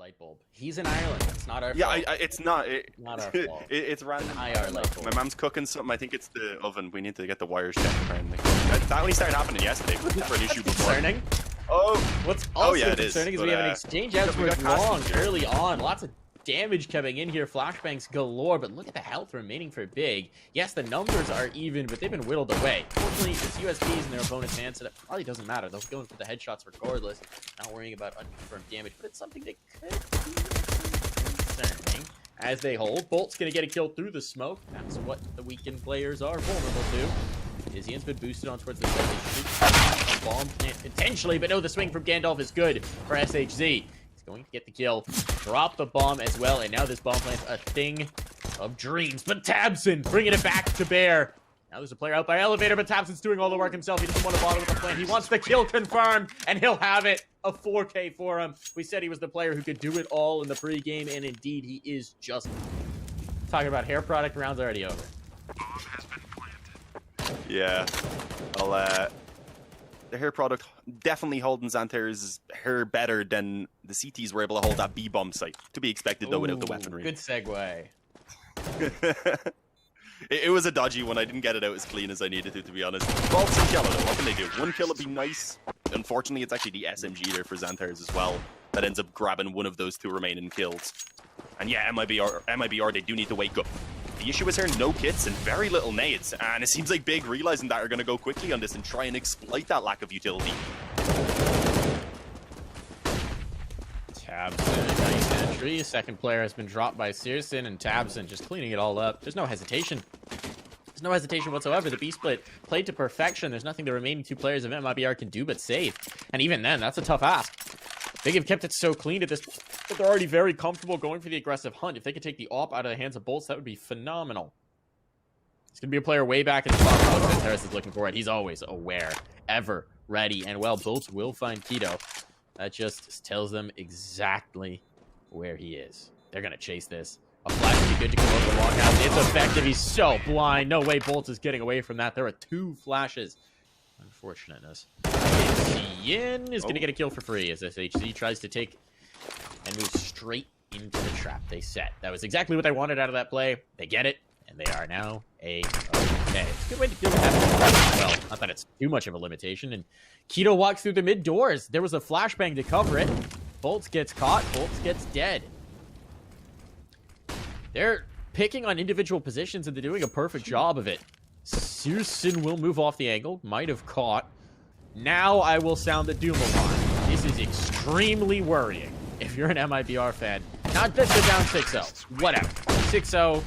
light bulb. He's in Ireland. It's not our fault. Yeah, it's not. Not our fault. It's random. IR light bulb. My mom's cooking something. I think it's the oven. We need to get the wires checked apparently. That only started happening yesterday. It was never an issue before. Concerning. Oh. What's also yeah, concerning is but, we have an exchange out towards long early on. Lots of damage coming in here. Flashbangs galore, but look at the health remaining for Big. Yes, the numbers are even, but they've been whittled away. Fortunately, it's USBs in their opponent's hands, so that probably doesn't matter. They'll go in for the headshots regardless, not worrying about unconfirmed damage, but it's something that could be concerning. As they hold, Bolt's going to get a kill through the smoke. That's what the weakened players are vulnerable to. Izzian's been boosted on towards the side. They shoot a bomb plant potentially, but no, the swing from Gandalf is good for SHZ. Going to get the kill, drop the bomb as well, and now this bomb plant's a thing of dreams. But Tabson bringing it back to bear. Now there's a player out by elevator, but Tabson's doing all the work himself. He doesn't want to bother with the plant. He wants the kill confirmed, and he'll have it. A 4K for him. We said he was the player who could do it all in the pregame, and indeed he is just talking about hair product. Rounds already over. Yeah. Well, the hair product definitely holding Xanter's hair better than the CTs were able to hold that B-bomb site. To be expected, though, without the weaponry. Good segue. It was a dodgy one. I didn't get it out as clean as I needed to be honest. Bolts and Jello, though. What can they do? One kill would be nice. Unfortunately, it's actually the SMG there for Xanter's as well that ends up grabbing one of those two remaining kills. And yeah, MIBR, they do need to wake up. The issue is here, no kits and very little nades, and it seems like Big realizing that are going to go quickly on this and try and exploit that lack of utility. Tabson, nice entry. Second player has been dropped by Searson, and Tabson just cleaning it all up. There's no hesitation. There's no hesitation whatsoever. The B-split played to perfection. There's nothing the remaining two players of MIBR can do but save. And even then, that's a tough ask. Big have kept it so clean at this point, but they're already very comfortable going for the aggressive hunt. If they could take the AWP out of the hands of Bolts, that would be phenomenal. It's going to be a player way back in the top row that Terrace is looking for it. He's always aware, ever ready, and well, Bolts will find Keto. That just tells them exactly where he is. They're going to chase this. A flash would be good to come over the longhouse. It's effective. He's so blind. No way Bolts is getting away from that. There are two flashes. Unfortunateness. Yin is going to get a kill for free as SHZ tries to take and move straight into the trap they set. That was exactly what they wanted out of that play. They get it, and they are now A-okay. It's a good way to deal with that. Well, not that it's too much of a limitation. And Keto walks through the mid doors. There was a flashbang to cover it. Bolts gets caught. Bolts gets dead. They're picking on individual positions, and they're doing a perfect job of it. Searson will move off the angle. Might have caught. Now I will sound the doom alarm. This is extremely worrying if you're an MIBR fan. Not that they're down 6-0. Whatever. 6-0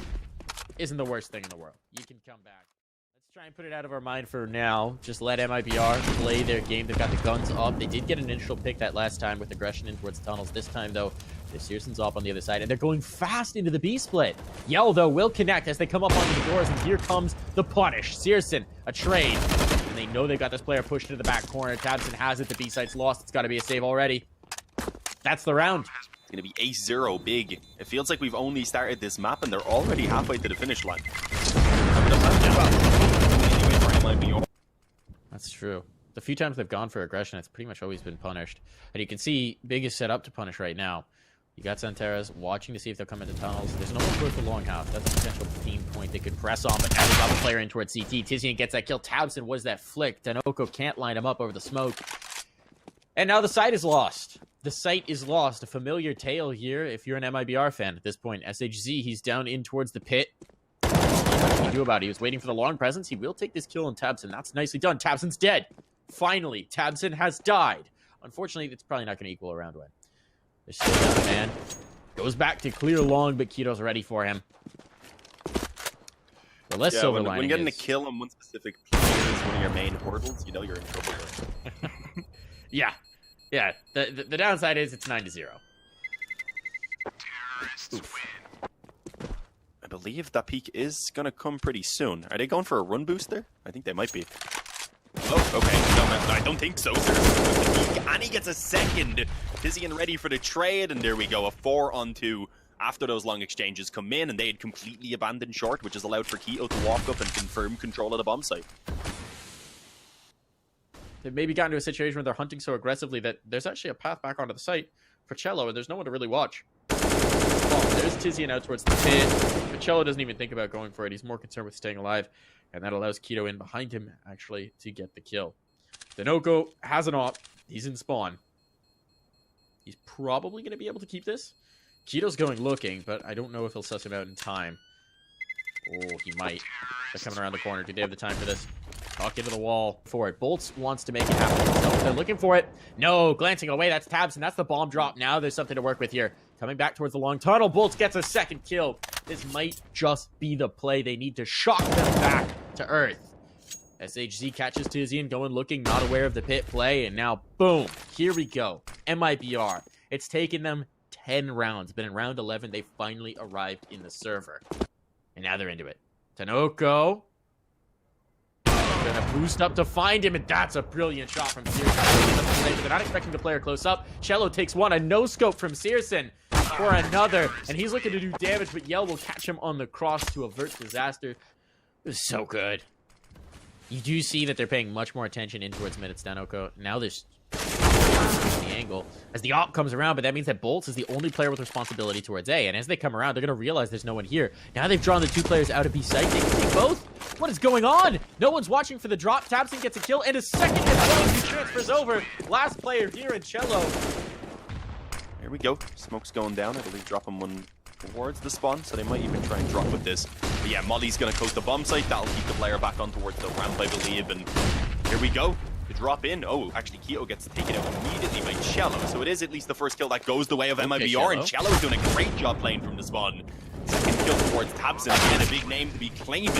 isn't the worst thing in the world. You can come back. Let's try and put it out of our mind for now. Just let MIBR play their game. They've got the guns up. They did get an initial pick that last time with aggression in towards tunnels. This time, though, the Searson's off on the other side, and they're going fast into the B-split. Yell, though, will connect as they come up onto the doors, and here comes the punish. Searson, a trade. And they know they've got this player pushed into the back corner. Tabson has it. The B-site's lost. It's got to be a save already. That's the round. It's going to be Ace-0 Big. It feels like we've only started this map, and they're already halfway to the finish line. That's true. The few times they've gone for aggression, it's pretty much always been punished. And you can see Big is set up to punish right now. You got Santeras watching to see if they'll come into tunnels. There's no one close to longhouse. That's a potential team point they could press on, but now they got the player in towards CT. Tizian gets that kill. Tabson was that flick. Danoko can't line him up over the smoke. And now the site is lost. The site is lost. A familiar tale here if you're an MIBR fan at this point. SHZ, he's down in towards the pit. What can he do about it? He was waiting for the long presence. He will take this kill on Tabson. That's nicely done. Tabson's dead. Finally, Tabson has died. Unfortunately, it's probably not going to equal a round win. They're still down a man. Goes back to clear long, but Keto's ready for him. The less silver lining when getting a kill on one specific player is one of your main hurdles, you know you're in trouble there. Yeah. Yeah. The downside is it's 9-0. I believe that peak is going to come pretty soon. Are they going for a run boost there? I think they might be. Oh, okay. No, I don't think so. And he gets a second. Tizian ready for the trade, and there we go. A 4-on-2 after those long exchanges come in, and they had completely abandoned short, which has allowed for Keto to walk up and confirm control of the bomb site. They've maybe gotten to a situation where they're hunting so aggressively that there's actually a path back onto the site for for Cello, and there's no one to really watch. Well, there's Tizian out towards the pit, but Cello doesn't even think about going for it. He's more concerned with staying alive, and that allows Keto in behind him, actually, to get the kill. Danoco has an op. He's in spawn. He's probably going to be able to keep this. Keto's going looking, but I don't know if he'll suss him out in time. Oh, he might. They're coming around the corner. Do they have the time for this? Talk into the wall for it. Bolts wants to make it happen himself. They're looking for it. No, glancing away. That's Tabs, and that's the bomb drop. Now there's something to work with here. Coming back towards the long tunnel. Bolts gets a second kill. This might just be the play. They need to shock them back to earth. SHZ catches Tizian going looking, not aware of the pit play, and now, boom, here we go. MIBR. It's taken them 10 rounds, but in round 11, they finally arrived in the server. And now they're into it. Tanoko. Gonna boost up to find him, and that's a brilliant shot from Searson. They're not expecting the player close up. Cello takes one, a no-scope from Searson for another, and he's looking to do damage, but Yell will catch him on the cross to avert disaster. It was so good. You do see that they're paying much more attention in towards mid at Stanoko. Now there's the angle as the op comes around, but that means that Bolts is the only player with responsibility towards A, and as they come around, they're going to realize there's no one here. Now they've drawn the two players out of B site. They can take both. What is going on? No one's watching for the drop. Tabson gets a kill, and a second as well as he transfers over. Last player here in Cello. Here we go. Smoke's going down. I believe dropping one towards the spawn, so they might even try and drop with this. But yeah, Molly's going to coast the bomb site. That'll keep the player back on towards the ramp, I believe. And here we go. The drop in. Oh, actually, Keto gets taken out immediately by Cello. So it is at least the first kill that goes the way of MIBR. And Cello is doing a great job playing from the spawn. Second kill towards Tabson. Again, a big name to be claiming.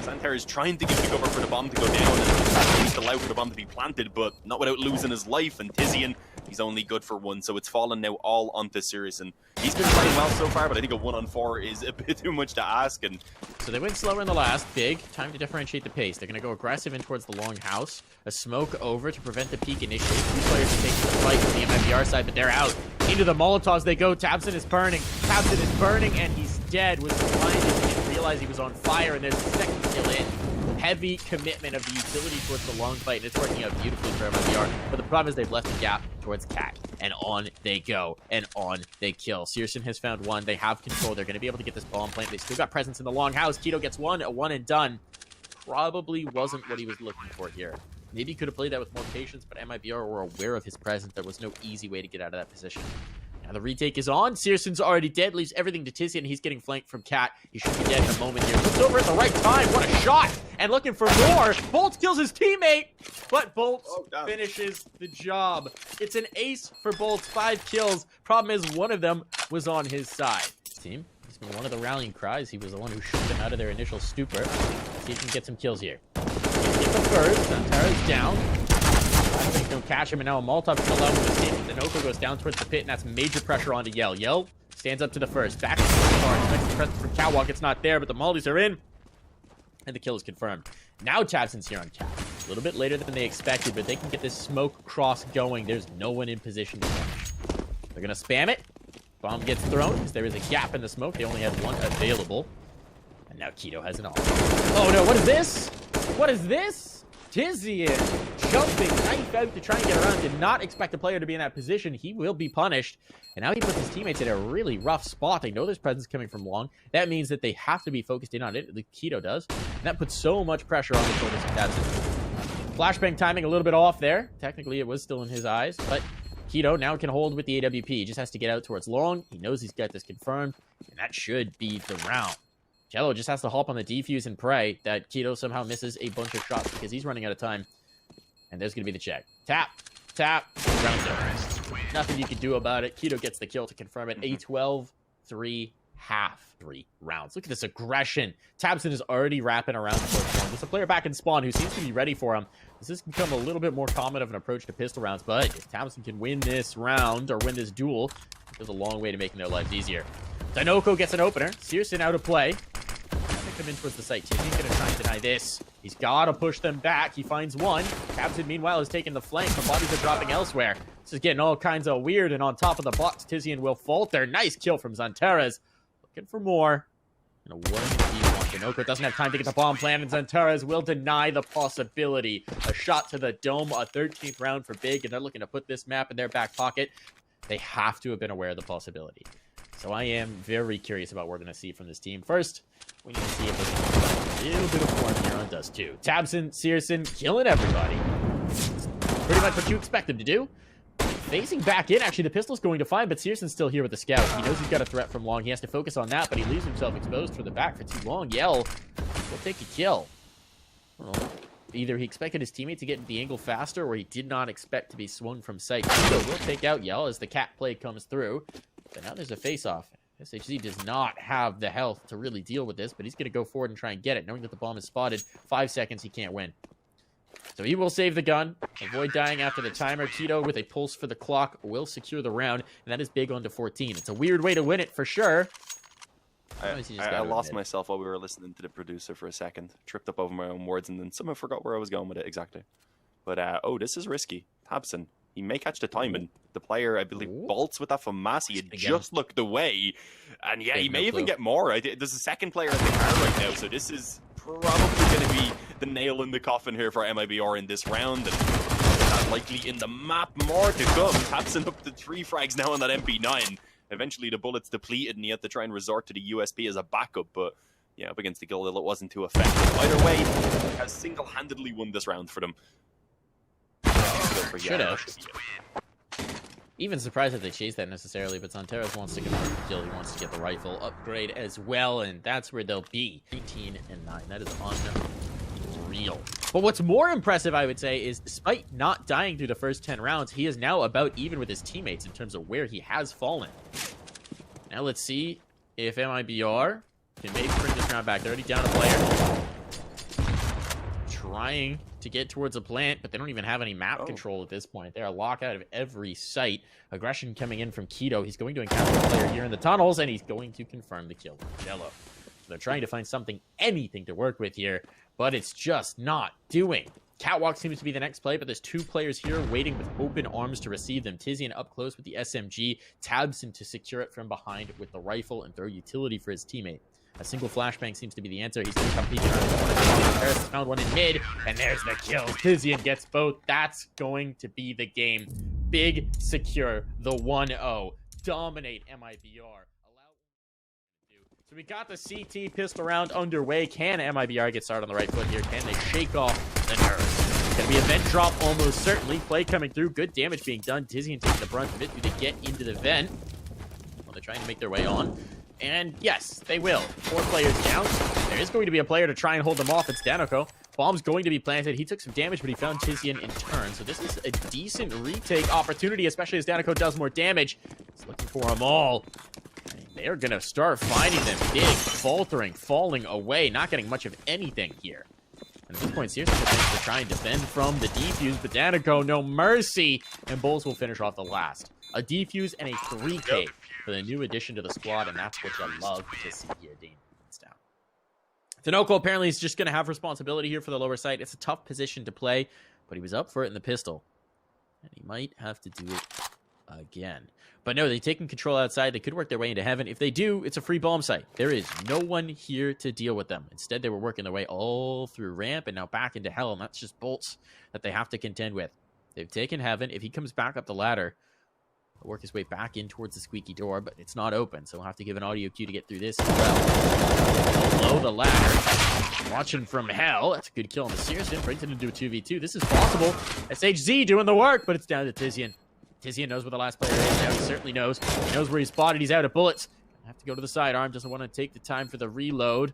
Santerre is trying to give the cover for the bomb to go down. And he's allowed for the bomb to be planted, but not without losing his life. And Tizian, he's only good for one. So it's fallen now all onto Searson. He's been playing well so far, but I think a 1-on-4 is a bit too much to ask. And so they went slower in the last. Big. Time to differentiate the pace. They're going to go aggressive in towards the long house. A smoke over to prevent the peek initially. Two players are taking the fight from the MIBR side, but they're out. Into the Molotovs they go. Tabson is burning. Tabson is burning, and he's dead. Was blinded. He didn't realize he was on fire, and there's a second kill in. Heavy commitment of the utility towards the long fight, and it's working out beautifully for MIBR. But the problem is they've left a gap towards Cat, and on they go, and on they kill. Searson has found one. They have control. They're going to be able to get this bomb plant. They still got presence in the long house. Keto gets one, a one and done. Probably wasn't what he was looking for here. Maybe he could have played that with more patience, but MIBR were aware of his presence. There was no easy way to get out of that position. Now the retake is on. Searson's already dead, leaves everything to Tizian. He's getting flanked from Cat. He should be dead in a moment here. Looks over at the right time. What a shot! And looking for more. Bolts kills his teammate, but Bolts finishes the job. It's an ace for Bolts. 5 kills. Problem is, one of them was on his side. Team, he's been one of the rallying cries. He was the one who shook them out of their initial stupor. Let's see if he can get some kills here. Get the first. Santara's down. I think don't catch him, and now a Molotov still out with the team. Danoco goes down towards the pit, and that's major pressure onto Yell. Yell stands up to the first. Back to the car. Expects the presence from Catwalk. It's not there, but the Mollys are in. And the kill is confirmed. Now Tabson's here on Cat. A little bit later than they expected, but they can get this smoke cross going. There's no one in position to finish. They're going to spam it. Bomb gets thrown because there is a gap in the smoke. They only had one available. And now Keto has an off. Oh no, what is this? What is this? Tizian jumping knife out to try and get around. Did not expect the player to be in that position. He will be punished. And now he puts his teammates in a really rough spot. They know there's presence coming from long. That means that they have to be focused in on it. At least Keto does. And that puts so much pressure on the shoulders of Tabson. Flashbang timing a little bit off there. Technically, it was still in his eyes. But Keto now can hold with the AWP. He just has to get out towards long. He knows he's got this confirmed. And that should be the round. Cello just has to hop on the defuse and pray that Keto somehow misses a bunch of shots because he's running out of time. And there's going to be the check. Tap. Tap. Round's over. Nothing you can do about it. Keto gets the kill to confirm it. A 12-3 half. 3 rounds. Look at this aggression. Tabson is already wrapping around the first one. There's a player back in spawn who seems to be ready for him. This has become a little bit more common of an approach to pistol rounds, but if Tabson can win this round or win this duel, it goes a long way to making their lives easier. Danoco gets an opener. Searson out of play. Come in towards the site. Tizian's gonna try and deny this. He's gotta push them back. He finds one. Tabson, meanwhile, is taking the flank. The bodies are dropping elsewhere. This is getting all kinds of weird, and on top of the box, Tizian will falter. Nice kill from Zantares. Looking for more. And a 1v1. Danoco doesn't have time to get the bomb plant, and Zantares will deny the possibility. A shot to the dome, a 13th round for Big, and they're looking to put this map in their back pocket. They have to have been aware of the possibility. So I am very curious about what we're going to see from this team. First, we need to see if we can find a little bit of form here on Dust 2. tabseN, Searson, killing everybody. Pretty much what you expect him to do. Facing back in, actually, the pistol's going to find, but Searson's still here with the scout. He knows he's got a threat from long. He has to focus on that, but he leaves himself exposed for the back for too long. Yell will take a kill. Well, either he expected his teammate to get the angle faster, or he did not expect to be swung from sight. So we'll take out Yell as the cat play comes through. But now there's a face-off. SHZ does not have the health to really deal with this, but he's going to go forward and try and get it, knowing that the bomb is spotted. 5 seconds, he can't win. So he will save the gun, avoid dying after the timer. Keto with a pulse for the clock will secure the round, and that is big on to 14. It's a weird way to win it for sure. I lost myself while we were listening to the producer for a second. Tripped up over my own words, and then somehow forgot where I was going with it exactly. But, oh, this is risky. tabseN. He may catch the timing. The player, I believe, bolts with that from Massey. He just looked away. And yeah, he may even get more. There's a second player at the car right now, so this is probably going to be the nail in the coffin here for MIBR in this round. And that likely in the map. More to come. tabseN up to 3 frags now on that MP9. Eventually the bullet's depleted and he had to try and resort to the USP as a backup, but yeah, up against the Gildil it wasn't too effective. Either way, he has single-handedly won this round for them. Should have. Even surprised that they chased that necessarily, but Zanteros wants to confirm the kill. He wants to get the rifle upgrade as well, and that's where they'll be. 18 and 9. That is unreal. But what's more impressive, I would say, is despite not dying through the first 10 rounds, he is now about even with his teammates in terms of where he has fallen. Now let's see if MIBR can maybe bring this round back. They're already down a player. Trying to get towards a plant, but they don't even have any map control at this point. They are locked out of every site. Aggression coming in from Keto. He's going to encounter a player here in the tunnels, and he's going to confirm the kill with Jello. So they're trying to find something, anything to work with here, but it's just not doing. Catwalk seems to be the next play, but there's 2 players here waiting with open arms to receive them. Tizian up close with the SMG. tabseN to secure it from behind with the rifle and throw utility for his teammate. A single flashbang seems to be the answer. He's going to come peek around the corner. Harris has found one in mid, and there's the kill. Tizian gets both. That's going to be the game. Big, secure, the 1-0. Dominate MIBR. So we got the CT pistol round underway. Can MIBR get started on the right foot here? Can they shake off the nerves? Gonna be a vent drop almost certainly. Play coming through. Good damage being done. Tizian taking the brunt of it. Do they get into the vent? Well, they're trying to make their way on. And yes, they will. 4 players down. There is going to be a player to try and hold them off. It's Danoko. Bomb's going to be planted. He took some damage, but he found Tizian in turn. So this is a decent retake opportunity, especially as Danoko does more damage. He's looking for them all. They're going to start finding them big, faltering, falling away, not getting much of anything here. And at this point, seriously, they're trying to defend from the defuse, but Danoko, no mercy, and Bulls will finish off the last. A defuse and a 3K for the new addition to the squad, and that's what you love to see here. Dane it's down. Danoko apparently is just going to have responsibility here for the lower side. It's a tough position to play, but he was up for it in the pistol. And he might have to do it again. But no, they've taken control outside. They could work their way into heaven. If they do, it's a free bomb site. There is no one here to deal with them. Instead, they were working their way all through ramp and now back into hell, and that's just bolts that they have to contend with. They've taken heaven. If he comes back up the ladder, he'll work his way back in towards the squeaky door, but it's not open, so we'll have to give an audio cue to get through this as well. Below the ladder. Watching from hell. That's a good kill on the Searson. Brings it into a 2v2. This is possible. SHZ doing the work, but it's down to Tizian. Tizian knows where the last player is now. He certainly knows. He knows where he's spotted. He's out of bullets. Have to go to the sidearm. Doesn't want to take the time for the reload.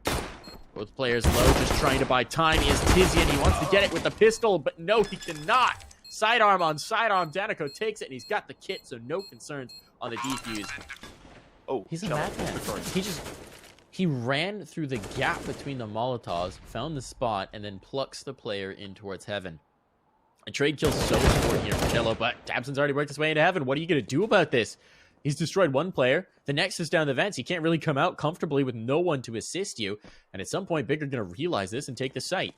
Both players low, just trying to buy time. He is Tizian. He wants to get it with the pistol, but no, he cannot. Sidearm on sidearm. Danoko takes it, and he's got the kit, so no concerns on the defuse. Oh, he's a madman. He ran through the gap between the Molotovs, found the spot, and then plucks the player in towards heaven. A trade kill so important here for Jello, but tabseN's already worked his way into heaven. What are you going to do about this? He's destroyed one player. The next is down the vents. He can't really come out comfortably with no one to assist you. And at some point, Big are going to realize this and take the site.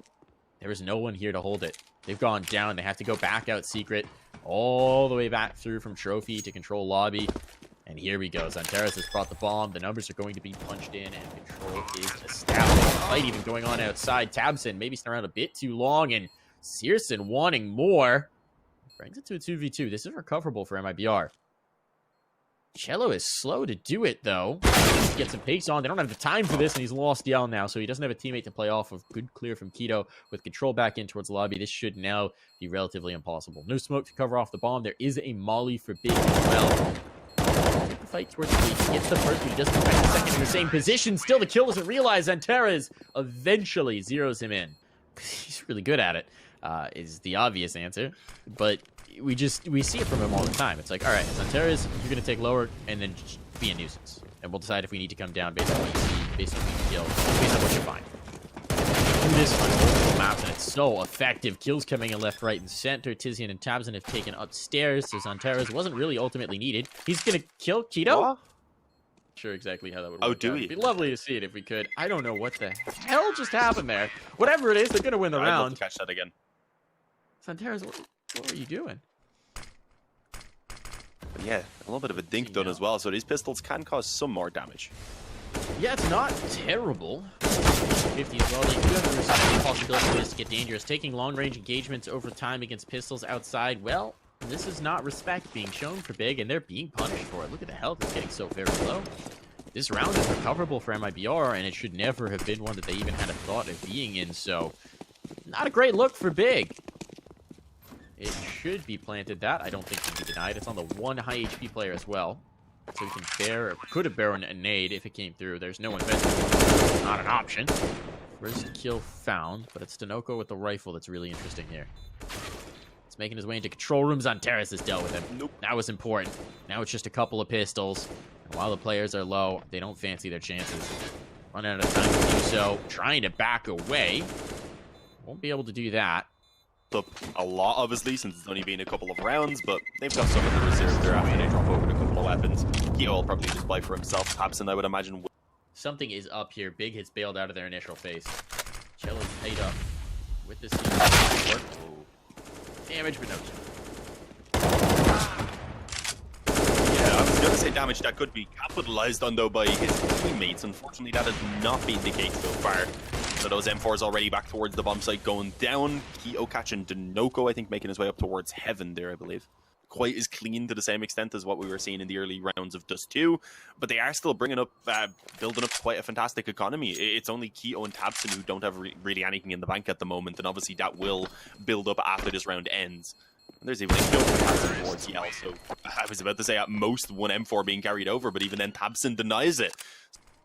There is no one here to hold it. They've gone down. They have to go back out secret, all the way back through from Trophy to control lobby. And here we go. Zanteros has brought the bomb. The numbers are going to be punched in, and control is established. Fight even going on outside. tabseN maybe sitting around a bit too long, and Searson wanting more. Brings it to a 2v2. This is recoverable for MIBR. Cello is slow to do it, though. Get some pace on. They don't have the time for this, and he's lost Yell now, so he doesn't have a teammate to play off of. Good clear from Keto with control back in towards the lobby. This should now be relatively impossible. No smoke to cover off the bomb. There is a molly for Big as well. Take the fight towards Big. He gets the first, but he doesn't get the second in the same position. Still, the kill doesn't realize. Zantares eventually zeroes him in. He's really good at it, is the obvious answer. But we see it from him all the time. It's like, all right, Zantares, you're going to take lower and then just be a nuisance. And we'll decide if we need to come down based on what you see, based on what you kill, based on what you find. Do this on multiple maps, and it's so effective. Kills coming in left, right, and center. Tizian and Tabzin have taken upstairs, so Zantares wasn't really ultimately needed. He's going to kill Keto? Not sure exactly how that would work. Oh, do we? It'd be lovely to see it if we could. I don't know what the hell just happened there. Whatever it is, they're going to win the I'd round. love to catch that again. Zantares, what were you doing? But yeah, a little bit of a dink done as well, so these pistols can cause some more damage. Yeah, it's not terrible. 50 as well. They do have the possibility for this to get dangerous. Taking long-range engagements over time against pistols outside, well, this is not respect being shown for Big, and they're being punished for it. Look at the health, it's getting so very low. This round is recoverable for MIBR, and it should never have been one that they even had a thought of being in, so not a great look for Big. It should be planted. That I don't think can be denied. It's on the one high HP player as well. So he can bear, or could have barren a nade if it came through. There's no investment. It's not an option. First kill found, but it's Denoco with the rifle that's really interesting here. It's making his way into control rooms. Zantares has dealt with him. Nope. That was important. Now it's just a couple of pistols. And while the players are low, they don't fancy their chances. Running out of time to do so. Trying to back away. Won't be able to do that. Up a lot, obviously, since it's only been a couple of rounds, but they've got some of the reserve there after they drop over a couple of weapons. Keto will probably just buy for himself. Tabson, I would imagine. Something is up here. Big has bailed out of their initial phase. Cello's paid up with this work. Damage, but no. Yeah, I was going to say damage that could be capitalized on, though, by his teammates. Unfortunately, that has not been the case so far. So those M4s already back towards the bomb site going down. Keto catching Denoco, I think, making his way up towards heaven there, I believe. Quite as clean to the same extent as what we were seeing in the early rounds of Dust 2, but they are still bringing up, building up quite a fantastic economy. It's only Keto and Tabson who don't have really anything in the bank at the moment, and obviously that will build up after this round ends. And there's even a kill for Tabson towards Yell, so I was about to say at most one M4 being carried over, but even then Tabson denies it.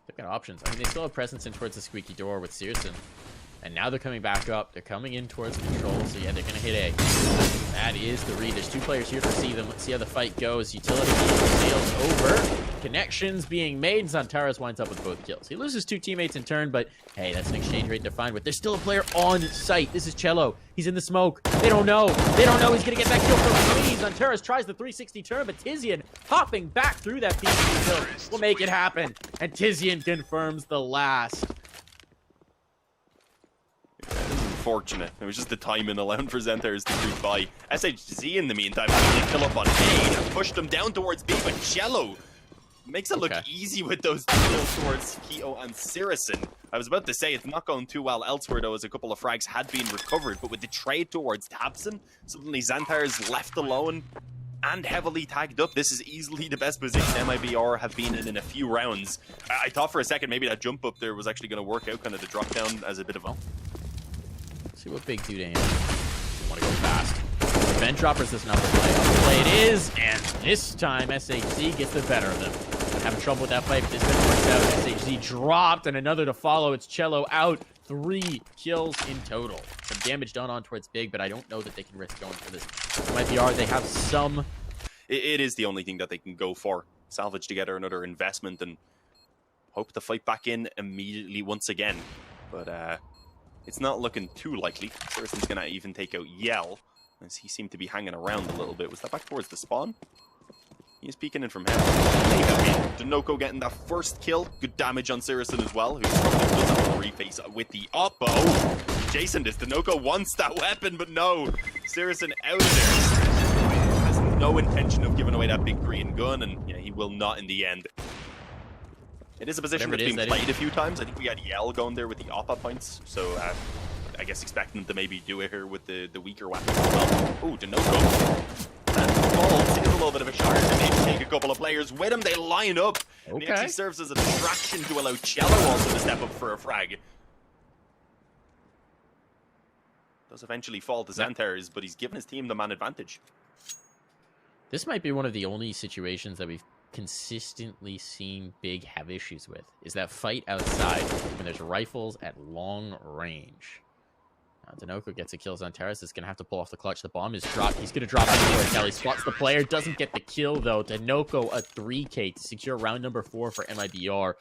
They've got options. I mean, they still have presence in towards the squeaky door with Searson. And now they're coming back up. They're coming in towards the control. So yeah, they're going to hit A. That is the read. There's two players here to see them. Let's see how the fight goes. Utility sails over. Connections being made. Zantares winds up with both kills. He loses two teammates in turn, but hey, that's an exchange rate to find with. There's still a player on site. This is Cello. He's in the smoke. They don't know. They don't know he's going to get that kill from me. Zantares tries the 360 turn, but Tizian hopping back through that PvP kill will make it happen. And Tizian confirms the last. Unfortunate. It was just the timing allowing for Zantares to creep by. SHZ in the meantime actually kill up on A and pushed him down towards B, but Cello makes it look easy with those kills towards Keto and Sirison. I was about to say it's not going too well elsewhere though, as a couple of frags had been recovered, but with the trade towards Tabson, suddenly Zantares left alone and heavily tagged up. This is easily the best position MIBR have been in a few rounds. I thought for a second maybe that jump up there was actually going to work out, kind of the drop down as a bit of a... See what Big do to him. Want to go fast. Vent droppers this another play. Another play it is, and this time SHZ gets the better of them. Been having trouble with that fight, but this time works out. SHZ dropped, and another to follow. It's Cello out. 3 kills in total. Some damage done on towards Big, but I don't know that they can risk going for this. MIBR, they have some... It is the only thing that they can go for. Salvage together another investment and hope to fight back in immediately once again. But, it's not looking too likely. Sirison's going to even take out Yell, as he seemed to be hanging around a little bit. Was that back towards the spawn? He's peeking in from heaven. Denoco getting that first kill. Good damage on Sirison as well, who probably does have a reface with the oppo. Jason, this Denoco wants that weapon, but no. Sirison out of there. Has no intention of giving away that big green gun, and yeah, he will not in the end. It is a position that's been played a few times. I think we had Yell going there with the Oppa points, so I guess expecting them to maybe do it here with the weaker weapons as well. Oh, Denoco. And falls. He has a little bit of a shot to maybe take a couple of players with him. They line up. And he actually serves as a distraction to allow Cello also to step up for a frag. Does eventually fall to Xanthars, but he's given his team the man advantage. This might be one of the only situations that we've consistently seen Big have issues with, is that fight outside when there's rifles at long range. Now, Denoco gets a kill. Xanthars is going to have to pull off the clutch. The bomb is dropped. He's going to drop it anywhere. Kelly spots the player. Doesn't get the kill, though. Denoco a 3K to secure round number 4 for MIBR.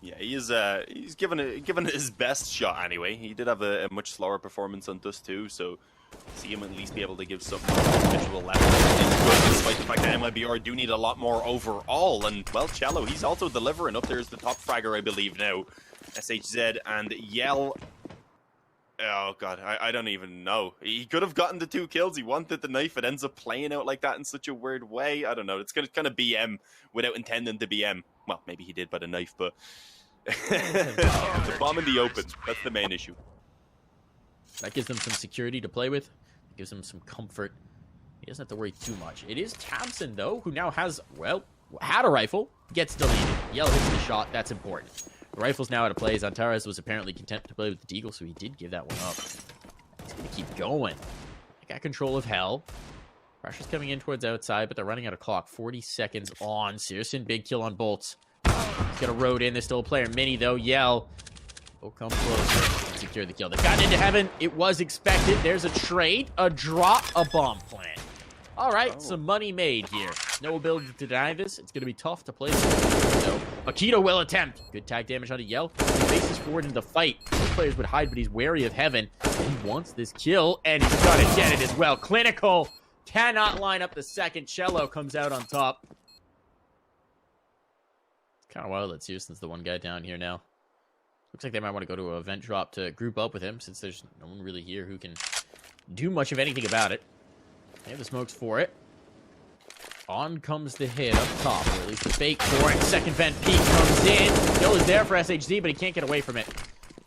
Yeah, he's given his best shot anyway. He did have a much slower performance on Dust too, so see him at least be able to give some visual level. It's good, despite the fact that MIBR do need a lot more overall. And, well, Cello, he's also delivering up there as the top fragger, I believe, now. SHZ and Yell. Oh, God, I don't even know. He could have gotten the 2 kills. He wanted the knife. It ends up playing out like that in such a weird way. I don't know. It's going to kind of BM without intending to BM. Well, maybe he did by the knife, but... the bomb in the open. That's the main issue. That gives them some security to play with. It gives them some comfort. He doesn't have to worry too much. It is Thompson, though, who now has, well, had a rifle. Gets deleted. Yell hits the shot. That's important. The rifle's now out of play. Xanthars was apparently content to play with the Deagle, so he did give that one up. He's going to keep going. They got control of Hell. Pressure's coming in towards outside, but they're running out of clock. 40 seconds on. Searson, big kill on Bolts. He's got a road in. There's still a player. Mini, though. Yell. Will come closer and secure the kill. They've gotten into heaven. It was expected. There's a trade, a drop, a bomb plant. All right, some money made here. No ability to deny this. It's going to be tough to play. So, Akito will attempt. Good tag damage onto Yell. He faces forward in the fight. Most players would hide, but he's wary of heaven. He wants this kill, and he's going to get it as well. Clinical cannot line up the second. Cello comes out on top. It's kind of wild that Searson's the one guy down here now. Looks like they might want to go to a vent drop to group up with him, since there's no one really here who can do much of anything about it. They have the smokes for it. On comes the hit up top, or at least the fake for it. Second vent peek comes in. Kill is there for SHZ, but he can't get away from it.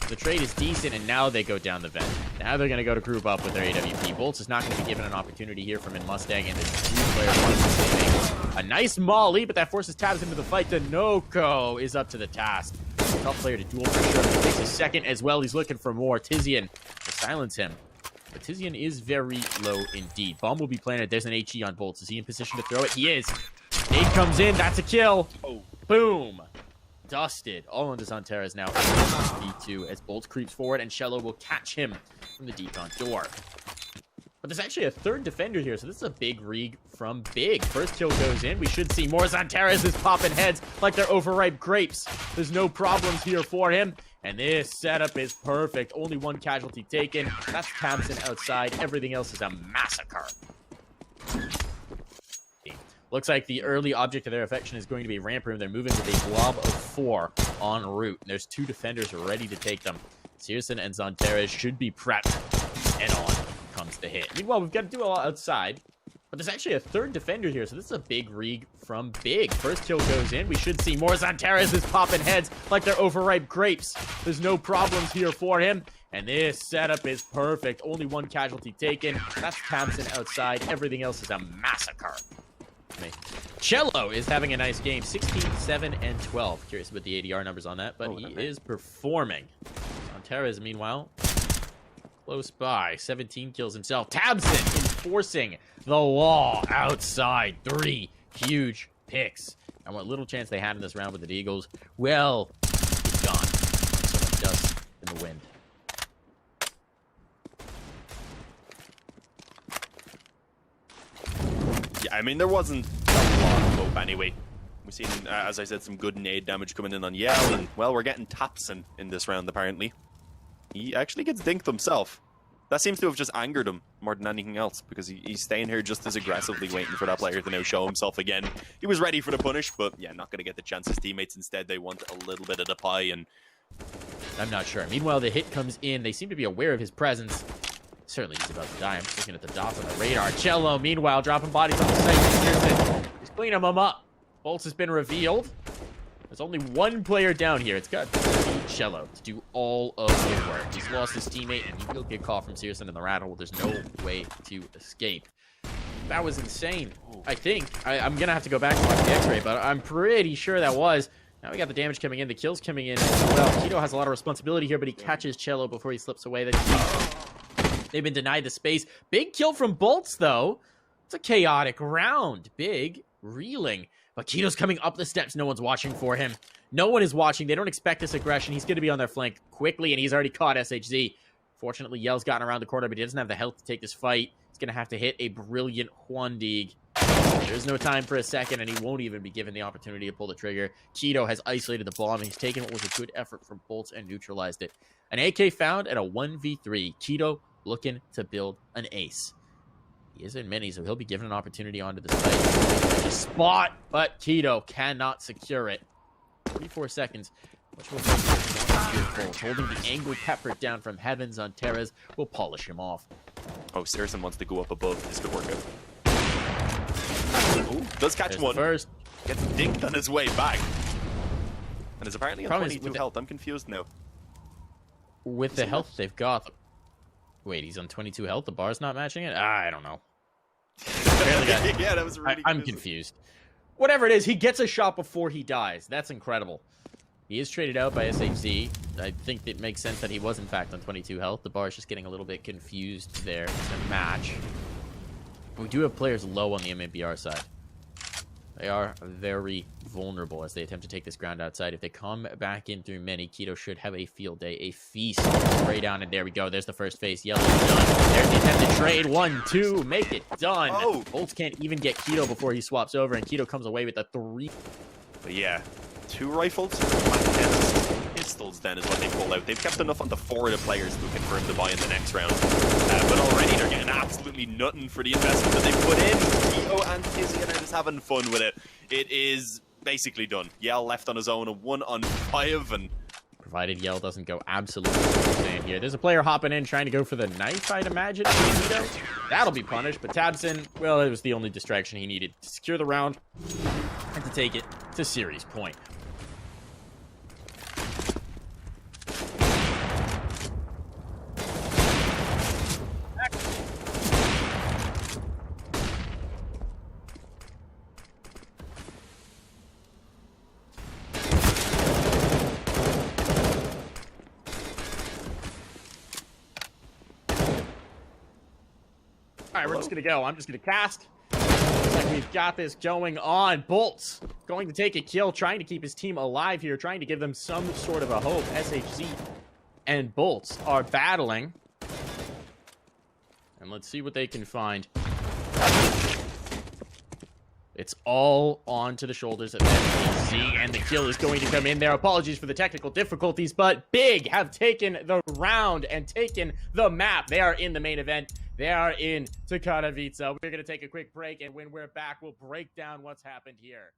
The trade is decent, and now they go down the vent. Now they're going to go to group up with their AWP. Bolts is not going to be given an opportunity here from in Mustang, and the two-player saving a nice molly, but that forces Tabs into the fight. Denoco is up to the task. Tough player to duel for sure, but it takes a second as well. He's looking for more. Tizian will silence him. But Tizian is very low indeed. Bomb will be planted. There's an HE on Bolts. Is he in position to throw it? He is. Nade comes in. That's a kill. Oh. Boom. Dusted. All onto Xanthars now. B2 as Bolts creeps forward, and Cello will catch him from the decon door. But there's actually a third defender here, so this is a big rig from Big. First kill goes in. We should see more. Xanthars is popping heads like they're overripe grapes. There's no problems here for him. And this setup is perfect. Only one casualty taken. That's Thompson outside. Everything else is a massacre. Looks like the early object of their affection is going to be ramp room. They're moving with a blob of 4 en route. There's 2 defenders ready to take them. Searson and Xanthars should be prepped. And on comes the hit. Meanwhile, we've got to do a lot outside. But there's actually a third defender here, so this is a big rig from Big. First kill goes in. We should see more. Xanthars is popping heads like they're overripe grapes. There's no problems here for him. And this setup is perfect. Only one casualty taken. That's Thompson outside. Everything else is a massacre. Cello is having a nice game. 16, 7, and 12. Curious about the ADR numbers on that, but he is performing. Xanthars, meanwhile, close by. 17 kills himself. Tabson enforcing the law outside. 3 huge picks. And what little chance they had in this round with the Eagles, well, it's gone. So much dust in the wind. Yeah, I mean, there wasn't a lot of hope anyway. We've seen, as I said, some good nade damage coming in on Yell, and, well, we're getting Thompson in this round, apparently. He actually gets dinked himself. That seems to have just angered him more than anything else, because he's staying here just as aggressively waiting for that player to now show himself again. He was ready for the punish, but yeah, not going to get the chance. His teammates instead, they want a little bit of the pie, and I'm not sure. Meanwhile, the hit comes in. They seem to be aware of his presence. Certainly he's about to die. I'm just looking at the dots on the radar. Cello, meanwhile, dropping bodies on the site. He's cleaning them up. Bolts has been revealed. There's only one player down here. It's got to be Cello to do all of the work. He's lost his teammate, and he will get caught from Searson in the rattle. There's no way to escape. That was insane. I think. I'm going to have to go back and watch the x-ray, but I'm pretty sure that was. Now we got the damage coming in, the kills coming in as well. Keto has a lot of responsibility here, but he catches Cello before he slips away. They've been denied the space. Big kill from Bolts, though. It's a chaotic round. Big reeling. But Keto's coming up the steps. No one's watching for him. No one is watching. They don't expect this aggression. He's going to be on their flank quickly, and he's already caught SHZ. Fortunately, Yell's gotten around the corner, but he doesn't have the health to take this fight. He's going to have to hit a brilliant Huandig. There's no time for a second, and he won't even be given the opportunity to pull the trigger. Keto has isolated the bomb, and he's taken what was a good effort from Bolts and neutralized it. An AK found at a 1v3. Keto looking to build an ace. He is in mini, so he'll be given an opportunity onto the site. Spot, but Keto cannot secure it. 34 seconds. Which will holding the angle pepper down from heavens on Terras will polish him off. Oh, Saracen wants to go up above. This could work out. Ooh, does catch There's one. First. Gets dinked on his way back. And is apparently on Problem is 22 health. I'm confused now. With the health they've got. Wait, he's on 22 health? The bar's not matching it? I don't know. Yeah, that was really I'm confused. Whatever it is, he gets a shot before he dies. That's incredible. He is traded out by SHZ. I think it makes sense that he was, in fact, on 22 health. The bar is just getting a little bit confused there to match. We do have players low on the MIBR side. They are very vulnerable as they attempt to take this ground outside. If they come back in through many, Keto should have a field day, a feast. Spray down, and there we go. There's the first phase. Yellow's done. There's the attempted trade. 1, 2. Make it done. Oh. Bolts can't even get Keto before he swaps over, and Keto comes away with a 3. But yeah, 2 rifles, pistols then is what they pull out. They've kept enough on the 4 of the players who confirm the buy in the next round. But already they're getting absolutely nothing for the investment that they put in. Keto and Tizzy are just having fun with it. It is basically done. Yell left on his own, a 1-on-5, and provided Yell doesn't go absolutely insane here. There's a player hopping in trying to go for the knife, I'd imagine. That'll be punished, but Tabson, well, it was the only distraction he needed to secure the round and to take it to series point. All right, we're just going to go. I'm just going to cast. Looks like we've got this going on. Bolts going to take a kill, trying to keep his team alive here, trying to give them some sort of a hope. SHZ and Bolts are battling. And let's see what they can find. It's all onto the shoulders of SHZ, and the kill is going to come in there. Apologies for the technical difficulties, but Big have taken the round and taken the map. They are in the main event. They are in Katowice. We're going to take a quick break, and when we're back, we'll break down what's happened here.